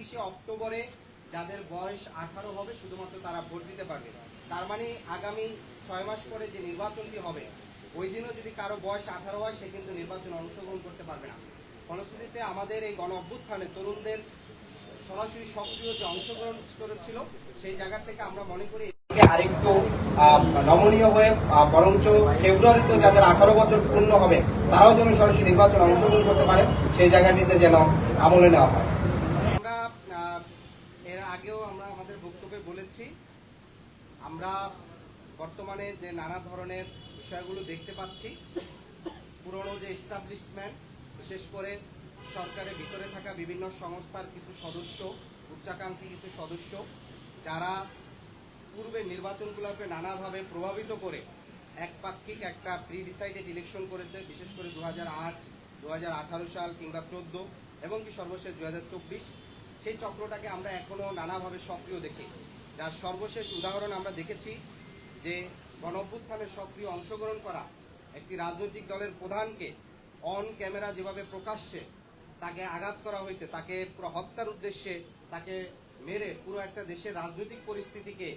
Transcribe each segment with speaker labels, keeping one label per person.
Speaker 1: 30শে অক্টোবরে যাদের বয়স 18 হবে শুধুমাত্র তারা ভোট দিতে পারবে। তার মানে আগামী 6 মাস পরে যে নির্বাচনটি হবে ওই দিনও যদি কারো বয়স 18 হয় সে কিন্তু নির্বাচনে অংশগ্রহণ করতে পারবে না। ফলশ্রুতিতে আমাদের এই গণ অভ্যুত্থানে তরুণদের সরাসরি সক্রিয় যে অংশগ্রহণ করেছিল সেই জায়গা থেকে আমরা মনে করি আরেকটু নমনীয় হয়ে বরঞ্চ ফেব্রুয়ারিতে যাদের 18 বছর পূর্ণ হবে তারাও যেন সরাসরি নির্বাচনে অংশগ্রহণ করতে পারে সেই জায়গাটিতে যেন আমলে নেওয়া হয়। আমরা এর আগেও আমরা আমাদের বক্তব্যে বলেছি, আমরা বর্তমানে যে নানা ধরনের বিষয়গুলো দেখতে পাচ্ছি, পুরনো যে এস্টাবলিশমেন্ট বিশেষ করে সরকারের ভিতরে থাকা বিভিন্ন সংস্থার কিছু সদস্য, উচ্চাকাঙ্ক্ষী কিছু সদস্য যারা পূর্বের নির্বাচনগুলোকে নানাভাবে প্রভাবিত করে একপাক্ষিক একটা প্রি ডিসাইডেড ইলেকশন করেছে, বিশেষ করে 2008, 2018 সাল কিংবা 14 এবং কি সর্বশেষ 2024, সেই চক্রটাকে আমরা এখনো নানাভাবে সক্রিয় দেখি। যার সর্বশেষ উদাহরণ আমরা দেখেছি যে গণ অভ্যুত্থানে সক্রিয় অংশগ্রহণ করা একটি রাজনৈতিক দলের প্রধানকে অন ক্যামেরা যেভাবে প্রকাশ্যে তাকে আঘাত করা হয়েছে, তাকে পুরো হত্যার উদ্দেশ্যে তাকে মেরে পুরো একটা দেশের রাজনৈতিক পরিস্থিতিকে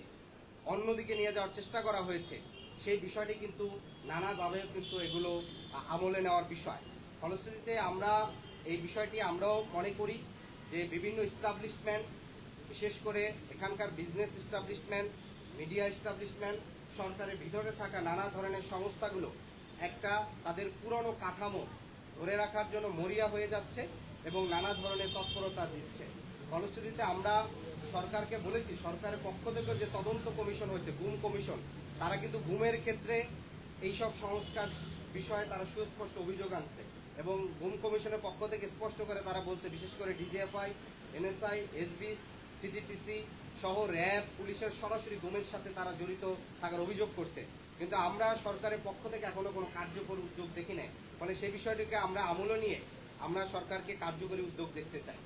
Speaker 1: অন্যদিকে নিয়ে যাওয়ার চেষ্টা করা হয়েছে, সেই বিষয়টি কিন্তু নানাভাবে কিন্তু এগুলো আমলে নেওয়ার বিষয়। ফলশ্রুতিতে আমরা এই বিষয়টি আমরাও মনে করি যে বিভিন্ন এস্টাবলিশমেন্ট, বিশেষ করে এখানকার বিজনেস এস্টাবলিশমেন্ট, মিডিয়া এস্টাবলিশমেন্ট, সরকারের ভিতরে থাকা নানা ধরনের সংস্থাগুলো একটা তাদের পুরনো কাঠামো ধরে রাখার জন্য মরিয়া হয়ে যাচ্ছে এবং নানা ধরনের তৎপরতা দিচ্ছে। ফলশ্রুতিতে আমরা সরকারকে বলেছি, সরকারের পক্ষ থেকে যে তদন্ত কমিশন হয়েছে, গুম কমিশন, তারা কিন্তু গুমের ক্ষেত্রে এইসব সংস্কার বিষয়ে তারা সুস্পষ্ট অভিযোগ আনছে এবং গুম কমিশনের পক্ষ থেকে স্পষ্ট করে তারা বলছে, বিশেষ করে ডিজিএফআই, এনএসআই, এসবি, সিটিটিসি সহ র্যাব, পুলিশের সরাসরি গুমের সাথে তারা জড়িত থাকার অভিযোগ করছে। কিন্তু আমরা সরকারের পক্ষ থেকে এখনো কোনো কার্যকর উদ্যোগ দেখি নাই। ফলে সেই বিষয়টিকে আমরা আমলে নিয়ে আমরা সরকারকে কার্যকরী উদ্যোগ দেখতে চাই।